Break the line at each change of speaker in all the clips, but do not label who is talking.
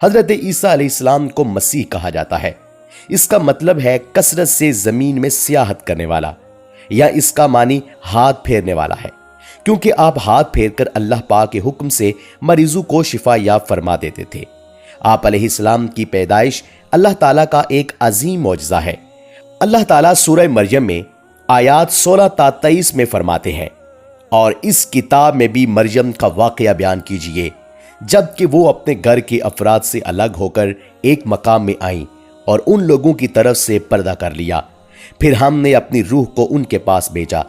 حضرت عیسیٰ علیہ السلام کو مسیح کہا جاتا ہے۔ اس کا مطلب ہے کثرت سے زمین میں سیاحت کرنے والا، یا اس کا معنی ہاتھ پھیرنے والا ہے، کیونکہ آپ ہاتھ پھیر کر اللہ پاک کے حکم سے مریضوں کو شفا یاب فرما دیتے تھے۔ آپ علیہ السلام کی پیدائش اللہ تعالیٰ کا ایک عظیم معجزہ ہے۔ اللہ تعالیٰ سورہ مریم میں آیات 16 تا 23 میں فرماتے ہیں، اور اس کتاب میں بھی مریم کا واقعہ بیان کیجئے جب کہ وہ اپنے گھر کے افراد سے الگ ہو کر ایک مقام میں آئیں اور ان لوگوں کی طرف سے پردہ کر لیا۔ پھر ہم نے اپنی روح کو ان کے پاس بھیجا،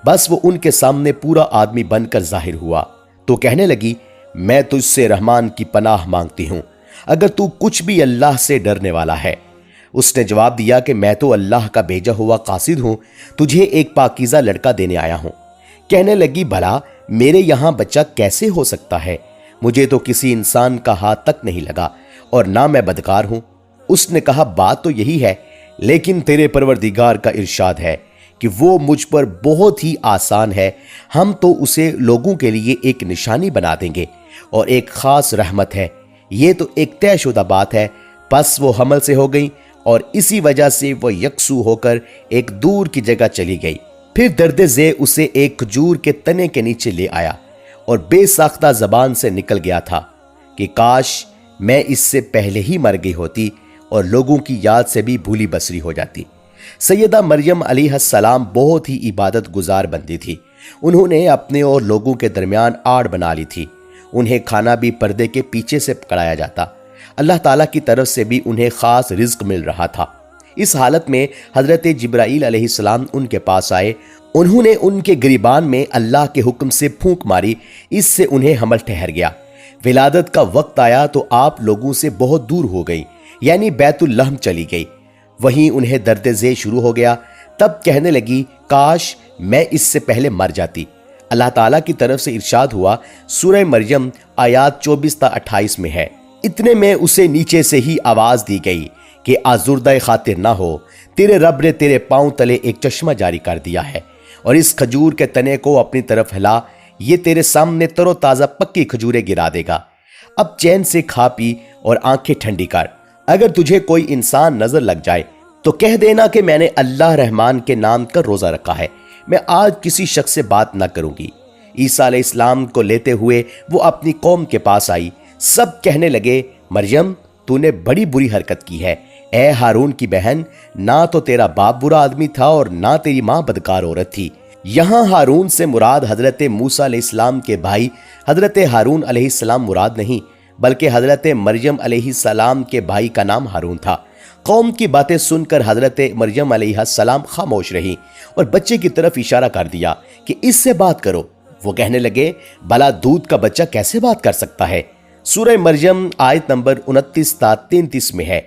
بس وہ ان کے سامنے پورا آدمی بن کر ظاہر ہوا، تو کہنے لگی، میں تجھ سے رحمان کی پناہ مانگتی ہوں، اگر تو کچھ بھی اللہ سے ڈرنے والا ہے۔ اس نے جواب دیا کہ میں تو اللہ کا بھیجا ہوا قاصد ہوں، تجھے ایک پاکیزہ لڑکا دینے آیا ہوں۔ کہنے لگی، بھلا میرے یہاں بچہ کیسے ہو سکتا ہے؟ مجھے تو کسی انسان کا ہاتھ تک نہیں لگا، اور نہ میں بدکار ہوں۔ اس نے کہا، بات تو یہی ہے، لیکن تیرے پروردگار کا ارشاد ہے کہ وہ مجھ پر بہت ہی آسان ہے، ہم تو اسے لوگوں کے لیے ایک نشانی بنا دیں گے اور ایک خاص رحمت ہے۔ یہ تو ایک طے شدہ بات ہے۔ پس وہ حمل سے ہو گئی، اور اسی وجہ سے وہ یکسو ہو کر ایک دور کی جگہ چلی گئی۔ پھر درد ذیل اسے ایک کھجور کے تنے کے نیچے لے آیا، اور بے ساختہ زبان سے نکل گیا تھا کہ کاش میں اس سے پہلے ہی مر گئی ہوتی اور لوگوں کی یاد سے بھی بھولی بسری ہو جاتی۔ سیدہ مریم علیہ السلام بہت ہی عبادت گزار بندی تھی۔ انہوں نے اپنے اور لوگوں کے درمیان آڑ بنا لی تھی۔ انہیں کھانا بھی پردے کے پیچھے سے پکڑایا جاتا۔ اللہ تعالیٰ کی طرف سے بھی انہیں خاص رزق مل رہا تھا۔ اس حالت میں حضرت جبرائیل علیہ السلام ان کے پاس آئے۔ انہوں نے ان کے گریبان میں اللہ کے حکم سے پھونک ماری، اس سے انہیں حمل ٹھہر گیا۔ ولادت کا وقت آیا تو آپ لوگوں سے بہت دور ہو گئی، یعنی بیت اللحم چلی گئی۔ وہیں انہیں درد ذیل شروع ہو گیا۔ تب کہنے لگی، کاش میں اس سے پہلے مر جاتی۔ اللہ تعالیٰ کی طرف سے ارشاد ہوا، سورہ مریم آیات 24 تا 28 میں ہے، اتنے میں اسے نیچے سے ہی آواز دی گئی کہ آزردہ خاطر نہ ہو، تیرے رب نے تیرے پاؤں تلے ایک چشمہ جاری کر دیا ہے، اور اس کھجور کے تنے کو اپنی طرف ہلا، یہ تیرے سامنے تر و تازہ پکی کھجوریں گرا دے گا۔ اب چین سے کھا پی اور آنکھیں ٹھنڈی کر۔ اگر تجھے کوئی انسان نظر لگ جائے تو کہہ دینا کہ میں نے اللہ رحمان کے نام کا روزہ رکھا ہے، میں آج کسی شخص سے بات نہ کروں گی۔ عیسیٰ علیہ السلام کو لیتے ہوئے وہ اپنی قوم کے پاس آئی۔ سب کہنے لگے، مریم تو نے بڑی بری حرکت کی ہے، اے ہارون کی بہن، نہ تو تیرا باپ برا آدمی تھا اور نہ تیری ماں بدکار عورت تھی۔ یہاں ہارون سے مراد حضرت موسیٰ علیہ السلام کے بھائی حضرت ہارون علیہ السلام مراد نہیں، بلکہ حضرت مریم علیہ السلام کے بھائی کا نام ہارون تھا۔ قوم کی باتیں سن کر حضرت مریم علیہ السلام خاموش رہی اور بچے کی طرف اشارہ کر دیا کہ اس سے بات کرو۔ وہ کہنے لگے، بھلا دودھ کا بچہ کیسے بات کر سکتا ہے؟ سورہ مریم آیت نمبر 29 تا 33 میں ہے،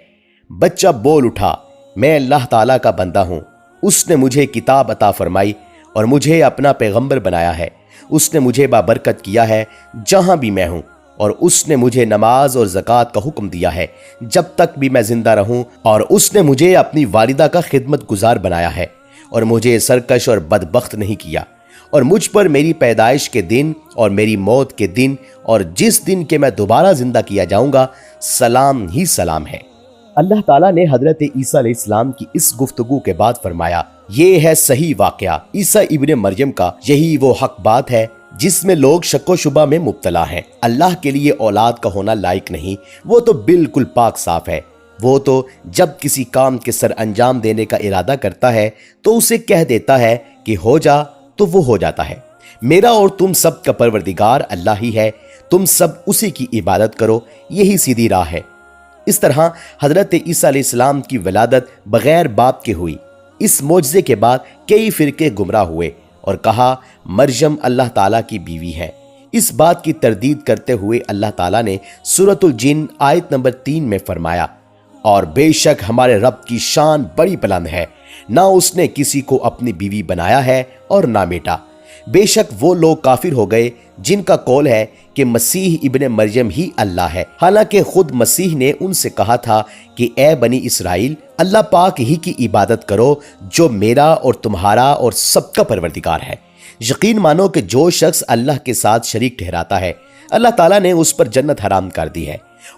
بچہ بول اٹھا، میں اللہ تعالیٰ کا بندہ ہوں، اس نے مجھے کتاب عطا فرمائی اور مجھے اپنا پیغمبر بنایا ہے، اس نے مجھے بابرکت کیا ہے جہاں بھی میں ہوں، اور اس نے مجھے نماز اور زکوٰۃ کا حکم دیا ہے جب تک بھی میں زندہ رہوں، اور اس نے مجھے اپنی والدہ کا خدمت گزار بنایا ہے اور مجھے سرکش اور بدبخت نہیں کیا، اور مجھ پر میری پیدائش کے دن اور میری موت کے دن اور جس دن کے میں دوبارہ زندہ کیا جاؤں گا سلام ہی سلام ہے۔ اللہ تعالیٰ نے حضرت عیسیٰ علیہ السلام کی اس گفتگو کے بعد فرمایا، یہ ہے صحیح واقعہ عیسیٰ ابن مریم کا، یہی وہ حق بات ہے جس میں لوگ شک و شبہ میں مبتلا ہیں۔ اللہ کے لیے اولاد کا ہونا لائق نہیں، وہ تو بالکل پاک صاف ہے۔ وہ تو جب کسی کام کے سر انجام دینے کا ارادہ کرتا ہے تو اسے کہہ دیتا ہے کہ ہو جا تو وہ ہو جاتا ہے۔ میرا اور تم سب کا پروردگار اللہ ہی ہے، تم سب اسی کی عبادت کرو، یہی سیدھی راہ ہے۔ اس طرح حضرت عیسیٰ علیہ السلام کی ولادت بغیر باپ کے ہوئی۔ اس معجزے کے بعد کئی فرقے گمراہ ہوئے اور کہا مریم اللہ تعالیٰ کی بیوی ہے۔ اس بات کی تردید کرتے ہوئے اللہ تعالیٰ نے سورۃ الجن آیت نمبر 3 میں فرمایا، اور بے شک ہمارے رب کی شان بڑی بلند ہے، نہ اس نے کسی کو اپنی بیوی بنایا ہے اور نہ بیٹا۔ بے شک وہ لوگ کافر ہو گئے جن کا قول ہے کہ مسیح ابن مریم ہی اللہ ہے، حالانکہ خود مسیح نے ان سے کہا تھا کہ اے بنی اسرائیل، اللہ پاک ہی کی عبادت کرو جو میرا اور تمہارا اور سب کا پروردگار ہے۔ یقین مانو کہ جو شخص اللہ کے ساتھ شریک ٹھہراتا ہے اللہ تعالیٰ نے اس پر جنت حرام کر دی ہے۔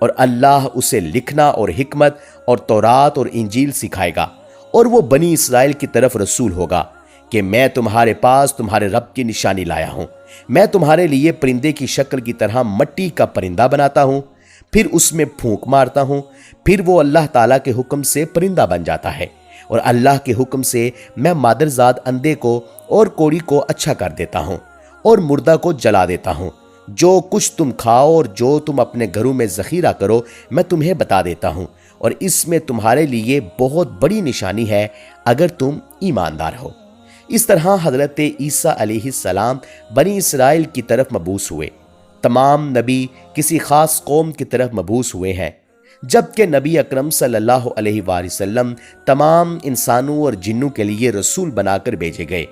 اور اللہ اسے لکھنا اور حکمت اور تورات اور انجیل سکھائے گا، اور وہ بنی اسرائیل کی طرف رسول ہوگا کہ میں تمہارے پاس تمہارے رب کی نشانی لایا ہوں۔ میں تمہارے لیے پرندے کی شکل کی طرح مٹی کا پرندہ بناتا ہوں، پھر اس میں پھونک مارتا ہوں، پھر وہ اللہ تعالیٰ کے حکم سے پرندہ بن جاتا ہے، اور اللہ کے حکم سے میں مادرزاد اندھے کو اور کوڑی کو اچھا کر دیتا ہوں اور مردہ کو جلا دیتا ہوں۔ جو کچھ تم کھاؤ اور جو تم اپنے گھروں میں ذخیرہ کرو میں تمہیں بتا دیتا ہوں، اور اس میں تمہارے لیے بہت بڑی نشانی ہے اگر تم ایماندار ہو۔ اس طرح حضرت عیسیٰ علیہ السلام بنی اسرائیل کی طرف مبعوث ہوئے۔ تمام نبی کسی خاص قوم کی طرف مبعوث ہوئے ہیں، جبکہ نبی اکرم صلی اللہ علیہ وآلہ وسلم تمام انسانوں اور جنوں کے لیے رسول بنا کر بھیجے گئے۔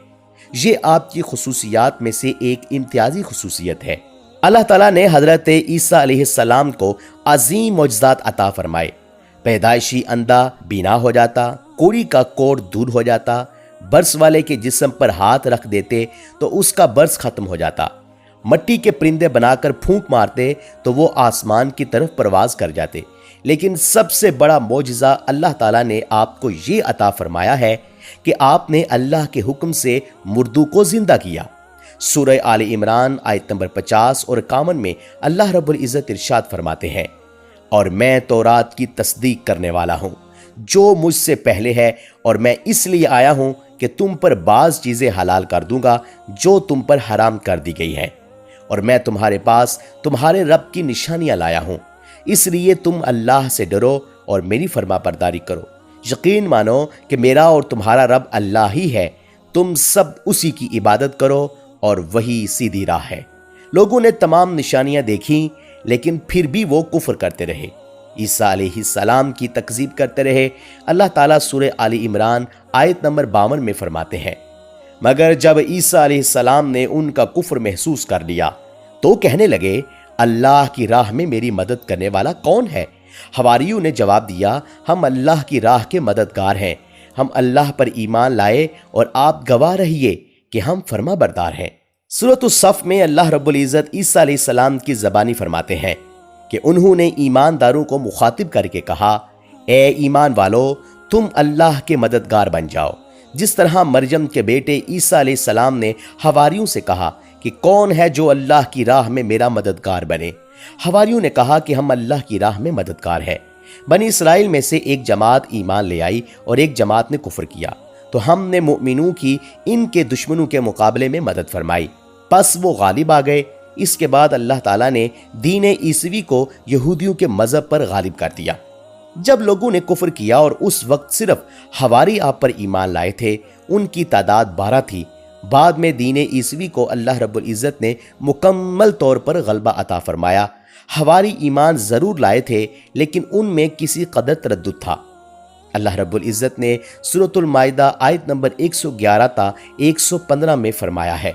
یہ آپ کی خصوصیات میں سے ایک امتیازی خصوصیت ہے۔ اللہ تعالیٰ نے حضرت عیسیٰ علیہ السلام کو عظیم معجزات عطا فرمائے۔ پیدائشی اندھا بینا ہو جاتا، کوڑی کا کوڑ دور ہو جاتا، برس والے کے جسم پر ہاتھ رکھ دیتے تو اس کا برس ختم ہو جاتا، مٹی کے پرندے بنا کر پھونک مارتے تو وہ آسمان کی طرف پرواز کر جاتے۔ لیکن سب سے بڑا معجزہ اللہ تعالیٰ نے آپ کو یہ عطا فرمایا ہے کہ آپ نے اللہ کے حکم سے مردوں کو زندہ کیا۔ سورہ آل عمران آیت نمبر 50 اور 51 میں اللہ رب العزت ارشاد فرماتے ہیں، اور میں تورات کی تصدیق کرنے والا ہوں جو مجھ سے پہلے ہے، اور میں اس لیے آیا ہوں کہ تم پر بعض چیزیں حلال کر دوں گا جو تم پر حرام کر دی گئی ہیں، اور میں تمہارے پاس تمہارے رب کی نشانیاں لایا ہوں، اس لیے تم اللہ سے ڈرو اور میری فرما برداری کرو۔ یقین مانو کہ میرا اور تمہارا رب اللہ ہی ہے، تم سب اسی کی عبادت کرو اور وہی سیدھی راہ ہے۔ لوگوں نے تمام نشانیاں دیکھیں لیکن پھر بھی وہ کفر کرتے رہے، عیسیٰ علیہ السلام کی تکذیب کرتے رہے۔ اللہ تعالیٰ سورہ آل عمران آیت نمبر 52 میں فرماتے ہیں، مگر جب عیسیٰ علیہ السلام نے ان کا کفر محسوس کر لیا تو کہنے لگے، اللہ کی راہ میں میری مدد کرنے والا کون ہے؟ حواریوں نے جواب دیا، ہم اللہ کی راہ کے مددگار ہیں، ہم اللہ پر ایمان لائے اور آپ گواہ رہیے کہ ہم فرما بردار ہیں۔ سورۃ الصف میں اللہ رب العزت عیسیٰ علیہ السلام کی زبانی فرماتے ہیں کہ انہوں نے ایمانداروں کو مخاطب کر کے کہا، اے ایمان والو، تم اللہ کے مددگار بن جاؤ، جس طرح مریم کے بیٹے عیسیٰ علیہ السلام نے حواریوں سے کہا کہ کون ہے جو اللہ کی راہ میں میرا مددگار بنے؟ حواریوں نے کہا کہ ہم اللہ کی راہ میں مددگار ہیں۔ بنی اسرائیل میں سے ایک جماعت ایمان لے آئی اور ایک جماعت نے کفر کیا، تو ہم نے مؤمنوں کی ان کے دشمنوں کے مقابلے میں مدد فرمائی، پس وہ غالب آ گئے۔ اس کے بعد اللہ تعالیٰ نے دین عیسوی کو یہودیوں کے مذہب پر غالب کر دیا۔ جب لوگوں نے کفر کیا اور اس وقت صرف حواری آپ پر ایمان لائے تھے، ان کی تعداد 12 تھی۔ بعد میں دین عیسوی کو اللہ رب العزت نے مکمل طور پر غلبہ عطا فرمایا۔ حواری ایمان ضرور لائے تھے لیکن ان میں کسی قدر تردد تھا۔ اللہ رب العزت نے سورۃ المائدہ آیت نمبر 111 تا 115 میں فرمایا ہے،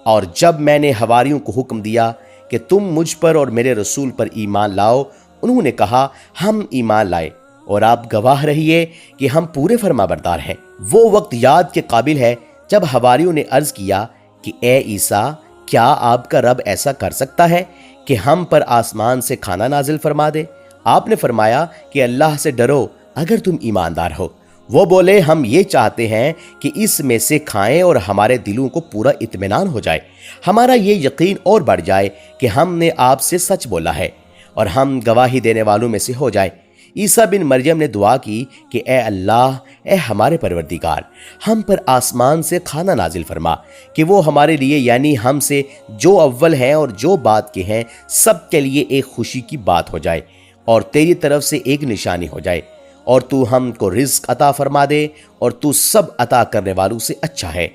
اور جب میں نے حواریوں کو حکم دیا کہ تم مجھ پر اور میرے رسول پر ایمان لاؤ، انہوں نے کہا ہم ایمان لائے اور آپ گواہ رہیے کہ ہم پورے فرما بردار ہیں۔ وہ وقت یاد کے قابل ہے جب حواریوں نے عرض کیا کہ اے عیسیٰ، کیا آپ کا رب ایسا کر سکتا ہے کہ ہم پر آسمان سے کھانا نازل فرما دے؟ آپ نے فرمایا کہ اللہ سے ڈرو اگر تم ایماندار ہو۔ وہ بولے، ہم یہ چاہتے ہیں کہ اس میں سے کھائیں اور ہمارے دلوں کو پورا اطمینان ہو جائے، ہمارا یہ یقین اور بڑھ جائے کہ ہم نے آپ سے سچ بولا ہے اور ہم گواہی دینے والوں میں سے ہو جائیں۔ عیسیٰ بن مریم نے دعا کی کہ اے اللہ، اے ہمارے پروردگار، ہم پر آسمان سے کھانا نازل فرما کہ وہ ہمارے لیے یعنی ہم سے جو اول ہیں اور جو بعد کے ہیں سب کے لیے ایک خوشی کی بات ہو جائے اور تیری طرف سے ایک نشانی ہو جائے، اور تو ہم کو رزق عطا فرما دے اور تو سب عطا کرنے والوں سے اچھا ہے۔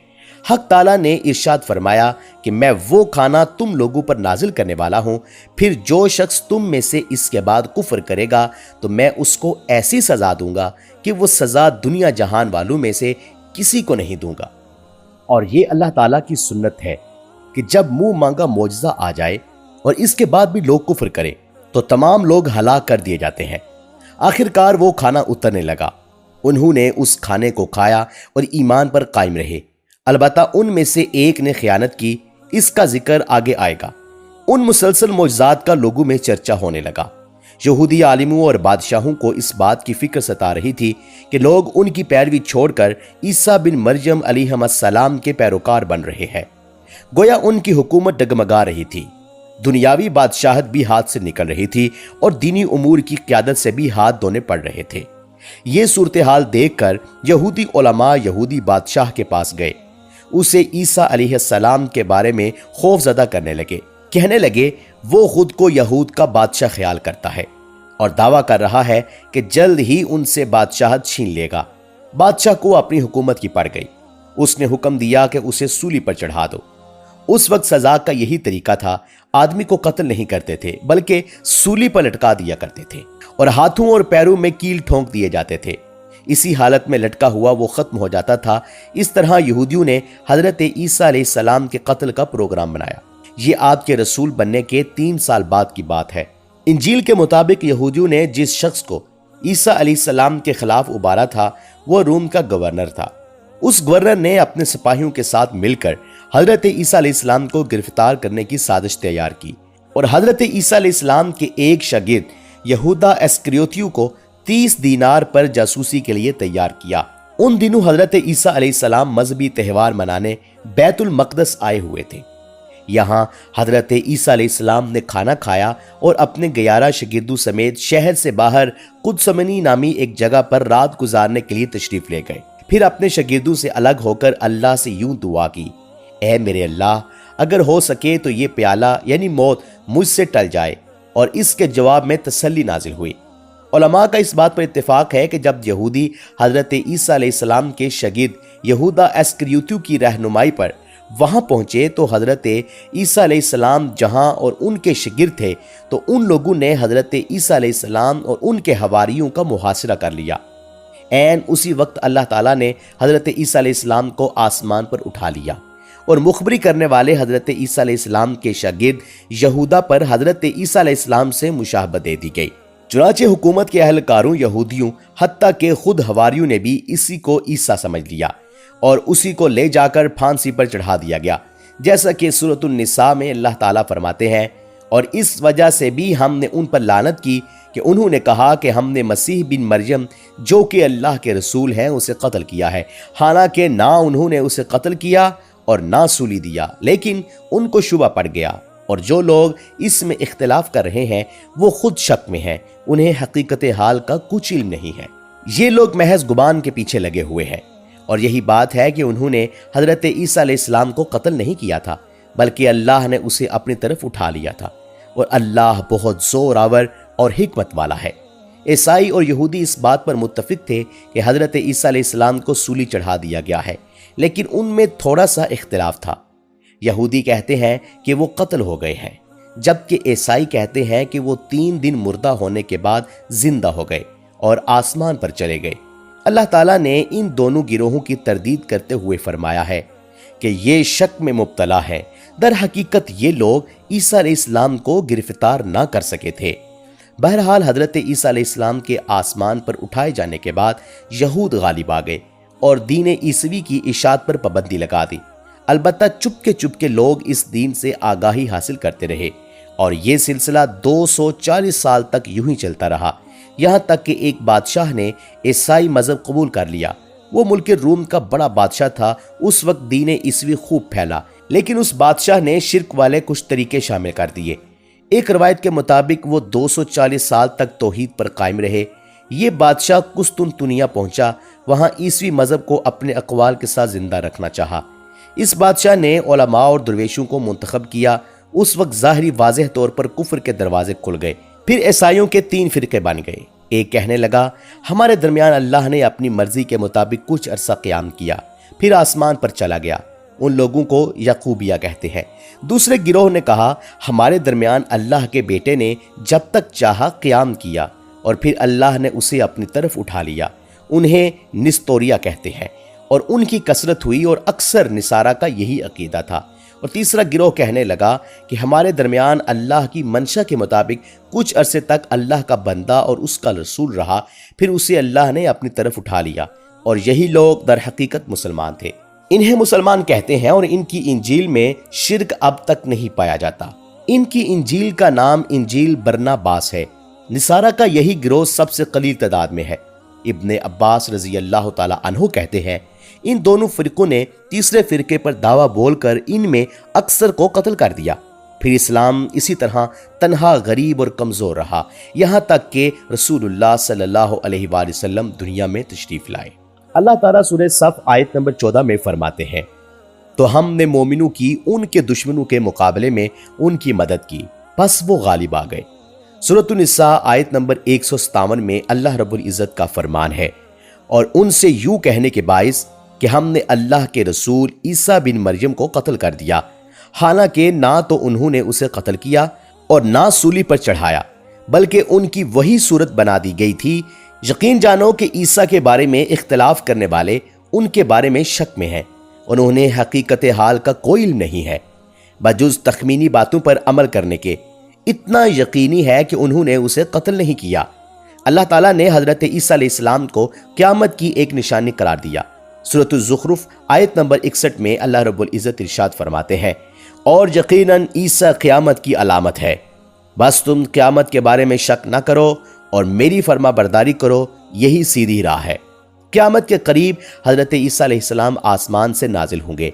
حق تعالیٰ نے ارشاد فرمایا کہ میں وہ کھانا تم لوگوں پر نازل کرنے والا ہوں، پھر جو شخص تم میں سے اس کے بعد کفر کرے گا تو میں اس کو ایسی سزا دوں گا کہ وہ سزا دنیا جہان والوں میں سے کسی کو نہیں دوں گا۔ اور یہ اللہ تعالیٰ کی سنت ہے کہ جب منہ مانگا معجزہ آ جائے اور اس کے بعد بھی لوگ کفر کریں تو تمام لوگ ہلاک کر دیے جاتے ہیں۔ آخرکار وہ کھانا اترنے لگا، انہوں نے اس کھانے کو کھایا اور ایمان پر قائم رہے، البتہ ان میں سے ایک نے خیانت کی، اس کا ذکر آگے آئے گا۔ ان مسلسل معجزات کا لوگوں میں چرچا ہونے لگا۔ یہودی عالموں اور بادشاہوں کو اس بات کی فکر ستا رہی تھی کہ لوگ ان کی پیروی چھوڑ کر عیسیٰ بن مریم علیہ السلام کے پیروکار بن رہے ہیں۔ گویا ان کی حکومت ڈگمگا رہی تھی، دنیاوی بادشاہت بھی ہاتھ سے نکل رہی تھی اور دینی امور کی قیادت سے بھی ہاتھ دھونے پڑ رہے تھے۔ یہ صورتحال دیکھ کر یہودی علماء یہودی بادشاہ کے پاس گئے، اسے عیسیٰ علیہ السلام کے بارے میں خوف زدہ کرنے لگے، کہنے لگے وہ خود کو یہود کا بادشاہ خیال کرتا ہے اور دعویٰ کر رہا ہے کہ جلد ہی ان سے بادشاہت چھین لے گا۔ بادشاہ کو اپنی حکومت کی پڑ گئی، اس نے حکم دیا کہ اسے سولی پر چڑھا دو۔ اس وقت سزا کا یہی طریقہ تھا، آدمی کو قتل نہیں کرتے تھے بلکہ سولی پر لٹکا دیا کرتے تھے اور ہاتھوں اور پیروں میں کیل ٹھونک دیے جاتے تھے۔ اسی حالت میں لٹکا ہوا وہ ختم ہو جاتا تھا۔ اس طرح یہودیوں نے حضرت عیسیٰ علیہ السلام کے قتل کا پروگرام بنایا۔ یہ آپ کے رسول بننے کے 3 سال بعد کی بات ہے۔ انجیل کے مطابق یہودیوں نے جس شخص کو عیسیٰ علیہ السلام کے خلاف ابھارا تھا وہ روم کا گورنر تھا۔ اس گورنر نے اپنے سپاہیوں کے ساتھ مل کر حضرت عیسیٰ علیہ السلام کو گرفتار کرنے کی سازش تیار کی اور حضرت عیسیٰ علیہ السلام کے ایک شاگرد یہودا اسکریوتیو کو 30 دینار پر جاسوسی کے لیے تیار کیا۔ ان دنوں حضرت عیسیٰ علیہ السلام مذہبی تہوار منانے بیت المقدس آئے ہوئے تھے۔ یہاں حضرت عیسیٰ علیہ السلام نے کھانا کھایا اور اپنے 11 شاگردوں سمیت شہر سے باہر قدسمنی نامی ایک جگہ پر رات گزارنے کے لیے تشریف لے گئے۔ پھر اپنے شاگردوں سے الگ ہو کر اللہ سے یوں دعا کی، اے میرے اللہ، اگر ہو سکے تو یہ پیالہ یعنی موت مجھ سے ٹل جائے، اور اس کے جواب میں تسلی نازل ہوئی۔ علماء کا اس بات پر اتفاق ہے کہ جب یہودی حضرت عیسیٰ علیہ السلام کے شاگرد یہودا اسکریوتیو کی رہنمائی پر وہاں پہنچے تو حضرت عیسیٰ علیہ السلام جہاں اور ان کے شاگرد تھے تو ان لوگوں نے حضرت عیسیٰ علیہ السلام اور ان کے حواریوں کا محاصرہ کر لیا۔ عین اسی وقت اللہ تعالیٰ نے حضرت عیسیٰ علیہ السلام کو آسمان پر اٹھا لیا اور مخبری کرنے والے حضرت عیسیٰ علیہ السلام کے شاگرد یہودا پر حضرت عیسیٰ علیہ السلام سے مشابہت دے دی گئی۔ چنانچہ حکومت کے اہلکاروں، یہودیوں، حتیٰ کہ خود حواریوں نے بھی اسی کو عیسیٰ سمجھ لیا اور اسی کو لے جا کر پھانسی پر چڑھا دیا گیا، جیسا کہ سورۃ النساء میں اللہ تعالیٰ فرماتے ہیں، اور اس وجہ سے بھی ہم نے ان پر لعنت کی کہ انہوں نے کہا کہ ہم نے مسیح بن مریم جو کہ اللہ کے رسول ہیں اسے قتل کیا ہے، حالانکہ نہ انہوں نے اسے قتل کیا اور نہ سولی دیا، لیکن ان کو شبہ پڑ گیا، اور جو لوگ اس میں اختلاف کر رہے ہیں وہ خود شک میں ہیں، انہیں حقیقت حال کا کچھ علم نہیں ہے۔ یہ لوگ محض گمان کے پیچھے لگے ہوئے ہیں، اور یہی بات ہے کہ انہوں نے حضرت عیسیٰ علیہ السلام کو قتل نہیں کیا تھا بلکہ اللہ نے اسے اپنی طرف اٹھا لیا تھا، اور اللہ بہت زور آور اور حکمت والا ہے۔ عیسائی اور یہودی اس بات پر متفق تھے کہ حضرت عیسیٰ علیہ السلام کو سولی چڑھا دیا گیا ہے، لیکن ان میں تھوڑا سا اختلاف تھا۔ یہودی کہتے ہیں کہ وہ قتل ہو گئے ہیں، جبکہ عیسائی کہتے ہیں کہ وہ 3 دن مردہ ہونے کے بعد زندہ ہو گئے اور آسمان پر چلے گئے۔ اللہ تعالیٰ نے ان دونوں گروہوں کی تردید کرتے ہوئے فرمایا ہے کہ یہ شک میں مبتلا ہے، در حقیقت یہ لوگ عیسیٰ علیہ السلام کو گرفتار نہ کر سکے تھے۔ بہرحال حضرت عیسیٰ علیہ السلام کے آسمان پر اٹھائے جانے کے بعد یہود غالب آ گئے اور دین عیسوی کی اشاعت پر پابندی لگا دی۔ البتہ چپ کے لوگ اس دین سے آگاہی حاصل کرتے رہے، اور یہ سلسلہ 240 سال تک یوں ہی چلتا رہا، یہاں تک کہ ایک بادشاہ نے عیسائی مذہب قبول کر لیا۔ وہ ملک روم کا بڑا بادشاہ تھا۔ اس وقت دین عیسوی خوب پھیلا، لیکن اس بادشاہ نے شرک والے کچھ طریقے شامل کر دیے۔ ایک روایت کے مطابق وہ 240 سال تک توحید پر قائم رہے۔ یہ بادشاہ قسطنطنیہ پہنچا، وہاں عیسوی مذہب کو اپنے اقوال کے ساتھ زندہ رکھنا چاہا۔ اس بادشاہ نے علماء اور درویشوں کو منتخب کیا۔ اس وقت ظاہری واضح طور پر کفر کے دروازے کھل گئے۔ پھر عیسائیوں کے 3 فرقے بن گئے۔ ایک کہنے لگا ہمارے درمیان اللہ نے اپنی مرضی کے مطابق کچھ عرصہ قیام کیا، پھر آسمان پر چلا گیا، ان لوگوں کو یعقوبیہ کہتے ہیں۔ دوسرے گروہ نے کہا ہمارے درمیان اللہ کے بیٹے نے جب تک چاہا قیام کیا اور پھر اللہ نے اسے اپنی طرف اٹھا لیا، انہیں نستوریہ کہتے ہیں، اور ان کی کثرت ہوئی اور اکثر نصارہ کا یہی عقیدہ تھا۔ اور تیسرا گروہ کہنے لگا کہ ہمارے درمیان اللہ کی منشا کے مطابق کچھ عرصے تک اللہ کا بندہ اور اس کا رسول رہا، پھر اسے اللہ نے اپنی طرف اٹھا لیا، اور یہی لوگ در حقیقت مسلمان تھے۔ انہیں مسلمان کہتے ہیں، اور ان کی انجیل میں شرک اب تک نہیں پایا جاتا۔ ان کی انجیل کا نام انجیل برناباس ہے، نصارہ کا یہی گروہ سب سے قلیل تعداد میں ہے۔ ابن عباس رضی اللہ تعالی عنہ کہتے ہیں ان دونوں فرقوں نے تیسرے فرقے پر دعویٰ بول کر ان میں اکثر کو قتل کر دیا۔ پھر اسلام اسی طرح تنہا، غریب اور کمزور رہا، یہاں تک کہ رسول اللہ صلی اللہ علیہ وآلہ وسلم دنیا میں تشریف لائے۔ اللہ تعالیٰ سورہ صف آیت نمبر 14 میں فرماتے ہیں، تو ہم نے مومنوں کی ان کے دشمنوں کے مقابلے میں ان کی مدد کی، پس وہ غالب آ گئے۔ سورۃ النساء آیت نمبر 157 میں اللہ رب العزت کا فرمان ہے، اور ان سے یوں کہنے کے باعث کہ ہم نے اللہ کے رسول عیسیٰ بن مریم کو قتل کر دیا، حالانکہ نہ تو انہوں نے اسے قتل کیا اور نہ سولی پر چڑھایا، بلکہ ان کی وہی صورت بنا دی گئی تھی۔ یقین جانو کہ عیسیٰ کے بارے میں اختلاف کرنے والے ان کے بارے میں شک میں ہیں، انہوں نے حقیقت حال کا کوئی علم نہیں ہے بجز تخمینی باتوں پر عمل کرنے کے۔ اتنا یقینی ہے کہ انہوں نے اسے قتل نہیں کیا۔ اللہ تعالیٰ نے حضرت عیسیٰ علیہ السلام کو قیامت کی ایک نشانی قرار دیا۔ سورۃ الزخرف آیت نمبر 61 میں اللہ رب العزت ارشاد فرماتے ہیں، اور یقیناً عیسیٰ قیامت کی علامت ہے، بس تم قیامت کے بارے میں شک نہ کرو اور میری فرما برداری کرو، یہی سیدھی راہ ہے۔ قیامت کے قریب حضرت عیسیٰ علیہ السلام آسمان سے نازل ہوں گے،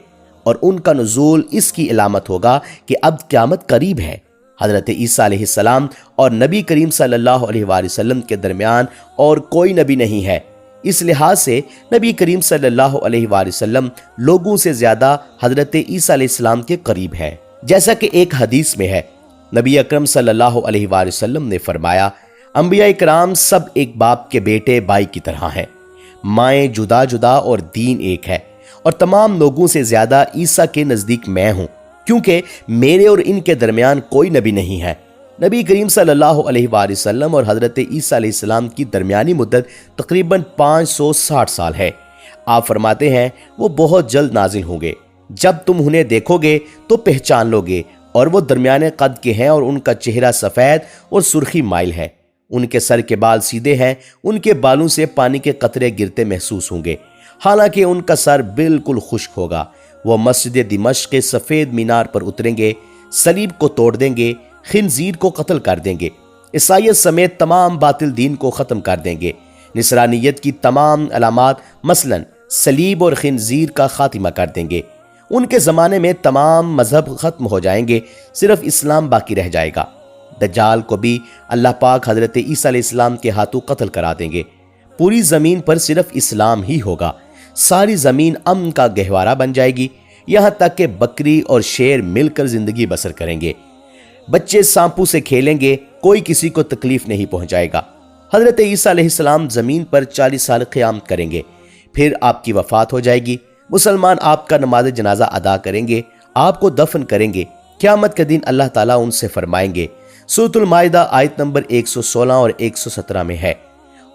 اور ان کا نزول اس کی علامت ہوگا کہ اب قیامت قریب ہے۔ حضرت عیسیٰ علیہ السلام اور نبی کریم صلی اللہ علیہ وآلہ وسلم کے درمیان اور کوئی نبی نہیں ہے، اس لحاظ سے نبی کریم صلی اللہ علیہ وآلہ وسلم لوگوں سے زیادہ حضرت عیسیٰ علیہ السلام کے قریب ہے۔ جیسا کہ ایک حدیث میں ہے، نبی اکرم صلی اللہ علیہ وآلہ وسلم نے فرمایا، انبیاء کرام سب ایک باپ کے بیٹے بھائی کی طرح ہیں، مائیں جدا جدا اور دین ایک ہے، اور تمام لوگوں سے زیادہ عیسیٰ کے نزدیک میں ہوں، کیونکہ میرے اور ان کے درمیان کوئی نبی نہیں ہے۔ نبی کریم صلی اللہ علیہ وآلہ وسلم اور حضرت عیسیٰ علیہ السلام کی درمیانی مدت تقریباً 560 سال ہے۔ آپ فرماتے ہیں وہ بہت جلد نازل ہوں گے، جب تم انہیں دیکھو گے تو پہچان لو گے، اور وہ درمیانے قد کے ہیں اور ان کا چہرہ سفید اور سرخی مائل ہے، ان کے سر کے بال سیدھے ہیں، ان کے بالوں سے پانی کے قطرے گرتے محسوس ہوں گے، حالانکہ ان کا سر بالکل خشک ہوگا۔ وہ مسجد دمشق کے سفید مینار پر اتریں گے، صلیب کو توڑ دیں گے، خنزیر کو قتل کر دیں گے، عیسائیت سمیت تمام باطل دین کو ختم کر دیں گے، نصرانیت کی تمام علامات مثلا صلیب اور خنزیر کا خاتمہ کر دیں گے۔ ان کے زمانے میں تمام مذہب ختم ہو جائیں گے، صرف اسلام باقی رہ جائے گا۔ دجال کو بھی اللہ پاک حضرت عیسیٰ علیہ السلام کے ہاتھوں قتل کرا دیں گے۔ پوری زمین پر صرف اسلام ہی ہوگا، ساری زمین امن کا گہوارہ بن جائے گی، یہاں تک کہ بکری اور شیر مل کر زندگی بسر کریں گے، بچے سانپوں سے کھیلیں گے، کوئی کسی کو تکلیف نہیں پہنچائے گا۔ حضرت عیسیٰ علیہ السلام زمین پر 40 سال قیام کریں گے، پھر آپ کی وفات ہو جائے گی، مسلمان آپ کا نماز جنازہ ادا کریں گے، آپ کو دفن کریں گے۔ قیامت کے دن اللہ تعالیٰ ان سے فرمائیں گے، سورۃ المائدہ آیت نمبر 116 اور 117 میں ہے،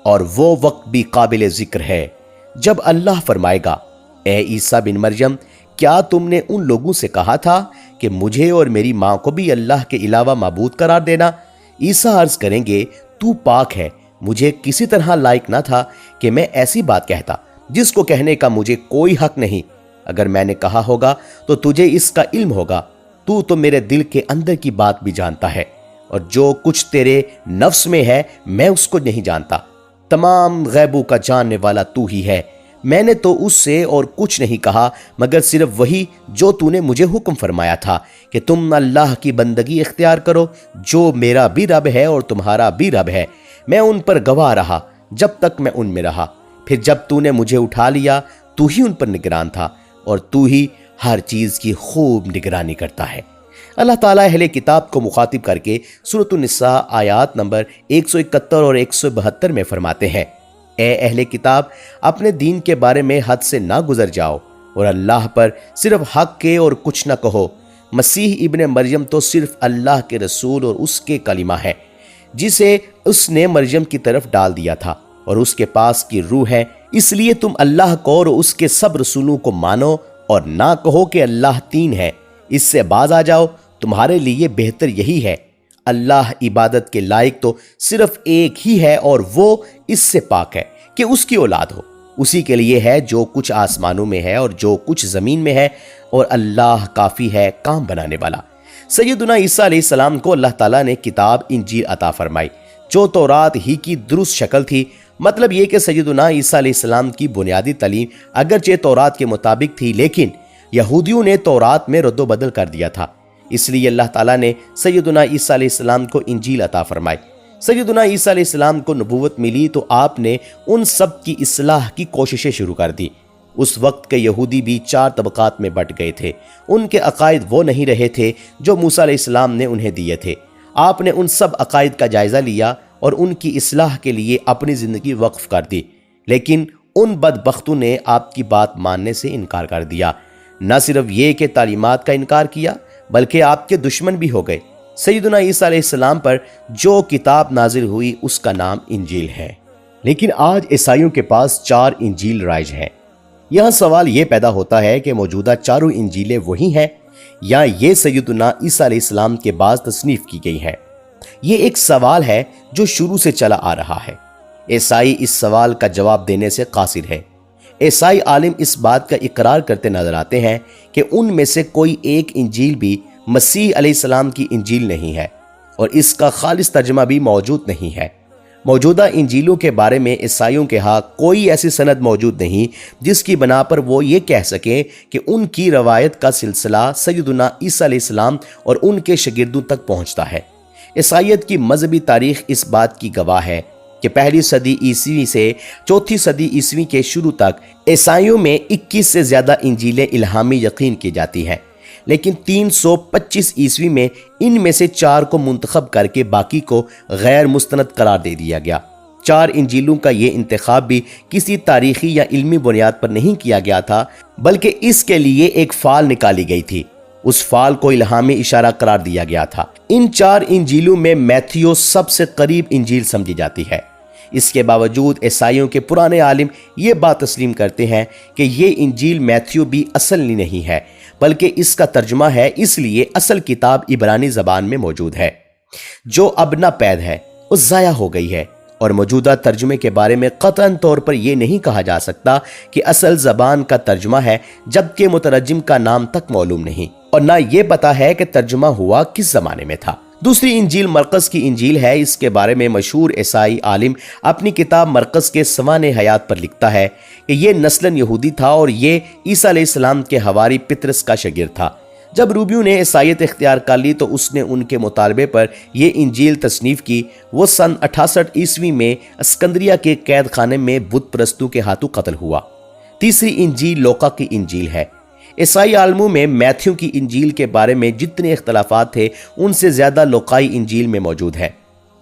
اور وہ وقت بھی قابل ذکر ہے جب اللہ فرمائے گا، اے عیسیٰ بن مریم، کیا تم نے ان لوگوں سے کہا تھا کہ مجھے اور میری ماں کو بھی اللہ کے علاوہ معبود قرار دینا؟ عیسیٰ عرض کریں گے، تو پاک ہے، مجھے کسی طرح لائق نہ تھا کہ میں ایسی بات کہتا جس کو کہنے کا مجھے کوئی حق نہیں۔ اگر میں نے کہا ہوگا تو تجھے اس کا علم ہوگا، تو میرے دل کے اندر کی بات بھی جانتا ہے، اور جو کچھ تیرے نفس میں ہے میں اس کو نہیں جانتا۔ تمام غیبوں کا جاننے والا تو ہی ہے، میں نے تو اس سے اور کچھ نہیں کہا مگر صرف وہی جو تو نے مجھے حکم فرمایا تھا کہ تم اللہ کی بندگی اختیار کرو، جو میرا بھی رب ہے اور تمہارا بھی رب ہے۔ میں ان پر گواہ رہا جب تک میں ان میں رہا، پھر جب تو نے مجھے اٹھا لیا تو ہی ان پر نگران تھا، اور تو ہی ہر چیز کی خوب نگرانی کرتا ہے۔ اللہ تعالیٰ اہل کتاب کو مخاطب کر کے سورۃ النساء آیات نمبر 171 اور 172 میں فرماتے ہیں، اے اہل کتاب، اپنے دین کے بارے میں حد سے نہ گزر جاؤ، اور اللہ پر صرف حق کے اور کچھ نہ کہو۔ مسیح ابن مریم تو صرف اللہ کے رسول اور اس کے کلمہ ہے، جسے اس نے مریم کی طرف ڈال دیا تھا، اور اس کے پاس کی روح ہے۔ اس لیے تم اللہ کو اور اس کے سب رسولوں کو مانو، اور نہ کہو کہ اللہ تین ہے، اس سے باز آ جاؤ، تمہارے لیے بہتر یہی ہے۔ اللہ عبادت کے لائق تو صرف ایک ہی ہے، اور وہ اس سے پاک ہے کہ اس کی اولاد ہو۔ اسی کے لیے ہے جو کچھ آسمانوں میں ہے اور جو کچھ زمین میں ہے، اور اللہ کافی ہے کام بنانے والا۔ سیدنا عیسیٰ علیہ السلام کو اللہ تعالیٰ نے کتاب انجیل عطا فرمائی، جو تورات ہی کی درست شکل تھی۔ مطلب یہ کہ سیدنا عیسیٰ علیہ السلام کی بنیادی تعلیم اگرچہ تورات کے مطابق تھی، لیکن یہودیوں نے تورات میں رد و بدل کر دیا تھا۔ اس لیے اللہ تعالیٰ نے سیدنا عیسیٰ علیہ السلام کو انجیل عطا فرمائی۔ سیدنا عیسیٰ علیہ السلام کو نبوت ملی تو آپ نے ان سب کی اصلاح کی کوششیں شروع کر دی۔ اس وقت کے یہودی بھی 4 طبقات میں بٹ گئے تھے۔ ان کے عقائد وہ نہیں رہے تھے جو موسیٰ علیہ السلام نے انہیں دیے تھے۔ آپ نے ان سب عقائد کا جائزہ لیا اور ان کی اصلاح کے لیے اپنی زندگی وقف کر دی، لیکن ان بدبختوں نے آپ کی بات ماننے سے انکار کر دیا۔ نہ صرف یہ کہ تعلیمات کا انکار کیا، بلکہ آپ کے دشمن بھی ہو گئے۔ سیدنا عیسیٰ علیہ السلام پر جو کتاب نازل ہوئی اس کا نام انجیل ہے، لیکن آج عیسائیوں کے پاس 4 انجیل رائج ہیں۔ یہاں سوال یہ پیدا ہوتا ہے کہ موجودہ 4 انجیلیں وہی ہیں یا یہ سیدنا عیسیٰ علیہ السلام کے بعد تصنیف کی گئی ہیں؟ یہ ایک سوال ہے جو شروع سے چلا آ رہا ہے۔ عیسائی اس سوال کا جواب دینے سے قاصر ہے۔ عیسائی عالم اس بات کا اقرار کرتے نظر آتے ہیں کہ ان میں سے کوئی ایک انجیل بھی مسیح علیہ السلام کی انجیل نہیں ہے، اور اس کا خالص ترجمہ بھی موجود نہیں ہے۔ موجودہ انجیلوں کے بارے میں عیسائیوں کے ہاں کوئی ایسی سند موجود نہیں جس کی بنا پر وہ یہ کہہ سکیں کہ ان کی روایت کا سلسلہ سیدنا عیسیٰ علیہ السلام اور ان کے شاگردوں تک پہنچتا ہے۔ عیسائیت کی مذہبی تاریخ اس بات کی گواہ ہے کہ پہلی صدی عیسوی سے چوتھی صدی عیسوی کے شروع تک عیسائیوں میں 21 سے زیادہ انجیلیں الہامی یقین کی جاتی ہیں، لیکن 325 عیسوی میں ان میں سے 4 کو منتخب کر کے باقی کو غیر مستند قرار دے دیا گیا۔ 4 انجیلوں کا یہ انتخاب بھی کسی تاریخی یا علمی بنیاد پر نہیں کیا گیا تھا، بلکہ اس کے لیے ایک فال نکالی گئی تھی۔ اس فال کو الہامی اشارہ قرار دیا گیا تھا۔ ان 4 انجیلوں میں میتھیو سب سے قریب انجیل سمجھی جاتی ہے۔ اس کے باوجود عیسائیوں کے پرانے عالم یہ بات تسلیم کرتے ہیں کہ یہ انجیل میتھیو بھی اصلی نہیں ہے، بلکہ اس کا ترجمہ ہے، اس لیے اصل کتاب عبرانی زبان میں موجود ہے، جو اب ناپید ہے، وہ ضائع ہو گئی ہے، اور موجودہ ترجمے کے بارے میں قطعاً طور پر یہ نہیں کہا جا سکتا کہ اصل زبان کا ترجمہ ہے، جبکہ مترجم کا نام تک معلوم نہیں، اور نہ یہ پتا ہے کہ ترجمہ ہوا کس زمانے میں تھا۔ دوسری انجیل مرقس کی انجیل ہے۔ اس کے بارے میں مشہور عیسائی عالم اپنی کتاب مرقس کے سوانح حیات پر لکھتا ہے کہ یہ نسلاً یہودی تھا اور یہ عیسیٰ علیہ السلام کے حواری پطرس کا شاگرد تھا۔ جب رومیوں نے عیسائیت اختیار کر لی تو اس نے ان کے مطالبے پر یہ انجیل تصنیف کی۔ وہ سن 68 عیسوی میں اسکندریہ کے قید خانے میں بت پرستوں کے ہاتھوں قتل ہوا۔ تیسری انجیل لوقا کی انجیل ہے۔ عیسائی عالموں میں میتھیو کی انجیل کے بارے میں جتنے اختلافات تھے ان سے زیادہ لوقائی انجیل میں موجود ہے،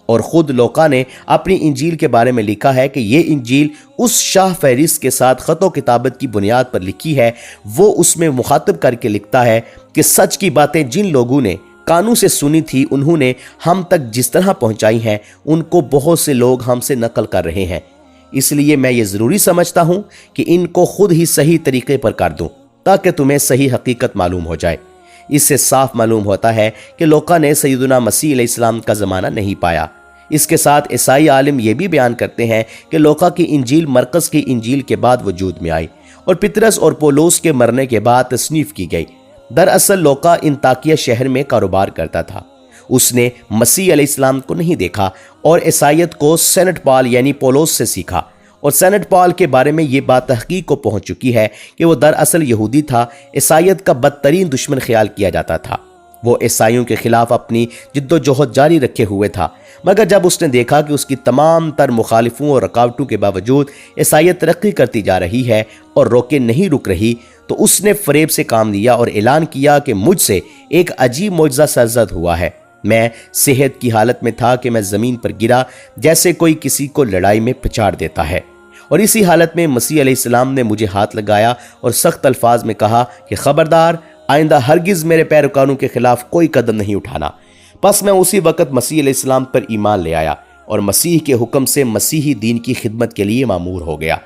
اور خود لوقا نے اپنی انجیل کے بارے میں لکھا ہے کہ یہ انجیل اس شاہ فہرست کے ساتھ خط و کتابت کی بنیاد پر لکھی ہے۔ وہ اس میں مخاطب کر کے لکھتا ہے کہ سچ کی باتیں جن لوگوں نے کانوں سے سنی تھی انہوں نے ہم تک جس طرح پہنچائی ہیں ان کو بہت سے لوگ ہم سے نقل کر رہے ہیں، اس لیے میں یہ ضروری سمجھتا ہوں کہ ان کو خود ہی صحیح طریقے پر کر دوں تاکہ تمہیں صحیح حقیقت معلوم ہو جائے۔ اس سے صاف معلوم ہوتا ہے کہ لوقا نے سیدنا مسیح علیہ السلام کا زمانہ نہیں پایا۔ اس کے ساتھ عیسائی عالم یہ بھی بیان کرتے ہیں کہ لوقا کی انجیل مرقس کی انجیل کے بعد وجود میں آئی اور پطرس اور پولس کے مرنے کے بعد تصنیف کی گئی۔ دراصل لوقا انطاکیہ شہر میں کاروبار کرتا تھا۔ اس نے مسیح علیہ السلام کو نہیں دیکھا اور عیسائیت کو سینٹ پال یعنی پولس سے سیکھا، اور سینٹ پال کے بارے میں یہ بات تحقیق کو پہنچ چکی ہے کہ وہ دراصل یہودی تھا۔ عیسائیت کا بدترین دشمن خیال کیا جاتا تھا۔ وہ عیسائیوں کے خلاف اپنی جد و جہد جاری رکھے ہوئے تھا، مگر جب اس نے دیکھا کہ اس کی تمام تر مخالفوں اور رکاوٹوں کے باوجود عیسائیت ترقی کرتی جا رہی ہے اور روکے نہیں رک رہی، تو اس نے فریب سے کام لیا اور اعلان کیا کہ مجھ سے ایک عجیب معجزہ سرزد ہوا ہے۔ میں صحت کی حالت میں تھا کہ میں زمین پر گرا جیسے کوئی کسی کو لڑائی میں پچاڑ دیتا ہے، اور اسی حالت میں مسیح علیہ السلام نے مجھے ہاتھ لگایا اور سخت الفاظ میں کہا کہ خبردار، آئندہ ہرگز میرے پیروکاروں کے خلاف کوئی قدم نہیں اٹھانا۔ پس میں اسی وقت مسیح علیہ السلام پر ایمان لے آیا اور مسیح کے حکم سے مسیحی دین کی خدمت کے لیے مامور ہو گیا۔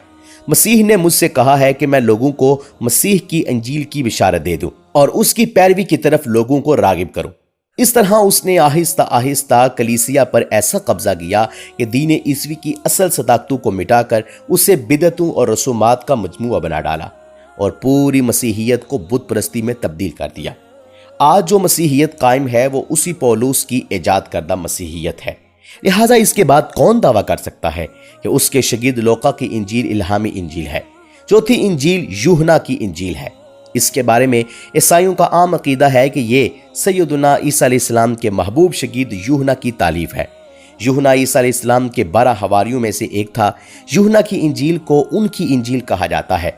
مسیح نے مجھ سے کہا ہے کہ میں لوگوں کو مسیح کی انجیل کی بشارت دے دوں اور اس کی پیروی کی طرف لوگوں کو راغب کروں۔ اس طرح اس نے آہستہ آہستہ کلیسیا پر ایسا قبضہ کیا کہ دین عیسوی کی اصل صداقتوں کو مٹا کر اسے بدعتوں اور رسومات کا مجموعہ بنا ڈالا اور پوری مسیحیت کو بت پرستی میں تبدیل کر دیا۔ آج جو مسیحیت قائم ہے وہ اسی پولس کی ایجاد کردہ مسیحیت ہے۔ لہٰذا اس کے بعد کون دعویٰ کر سکتا ہے کہ اس کے شاگرد لوقا کی انجیل الہامی انجیل ہے؟ چوتھی انجیل یوحنا کی انجیل ہے۔ اس کے بارے میں عیسائیوں کا عام عقیدہ ہے کہ یہ سیدنا عیسیٰ علیہ السلام کے محبوب شاگرد یوحنا کی تالیف ہے۔ یوحنا عیسیٰ علیہ السلام کے 12 حواریوں میں سے ایک تھا۔ یوحنا کی انجیل کو ان کی انجیل کہا جاتا ہے،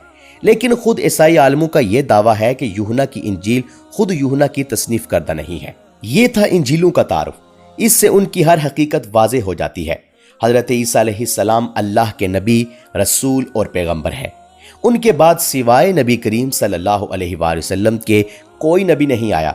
لیکن خود عیسائی عالموں کا یہ دعویٰ ہے کہ یوحنا کی انجیل خود یوحنا کی تصنیف کردہ نہیں ہے۔ یہ تھا انجیلوں کا تعارف۔ اس سے ان کی ہر حقیقت واضح ہو جاتی ہے۔ حضرت عیسیٰ علیہ السلام اللہ کے نبی، رسول اور پیغمبر ہیں۔ ان کے بعد سوائے نبی کریم صلی اللہ علیہ وآلہ وسلم کے کوئی نبی نہیں آیا۔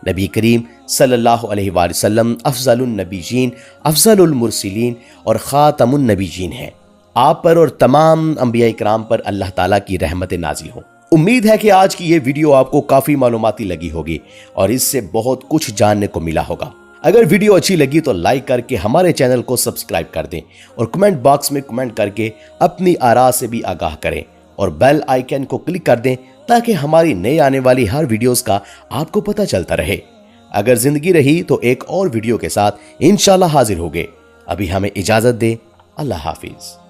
نبی کریم صلی اللہ علیہ وآلہ وسلم افضل النبیین، افضل المرسلین اور خاتم النبیین ہیں۔ آپ پر اور تمام انبیاء کرام پر اللہ تعالیٰ کی رحمت نازل ہوں۔ امید ہے کہ آج کی یہ ویڈیو آپ کو کافی معلوماتی لگی ہوگی اور اس سے بہت کچھ جاننے کو ملا ہوگا۔ اگر ویڈیو اچھی لگی تو لائک کر کے ہمارے چینل کو سبسکرائب کر دیں اور کمنٹ باکس میں کمنٹ کر کے اپنی آراء سے بھی آگاہ کریں اور بیل آئیکن کو کلک کر دیں تاکہ ہماری نئے آنے والی ہر ویڈیوز کا آپ کو پتہ چلتا رہے۔ اگر زندگی رہی تو ایک اور ویڈیو کے ساتھ انشاءاللہ حاضر ہوگے۔ ابھی ہمیں اجازت دیں۔ اللہ حافظ۔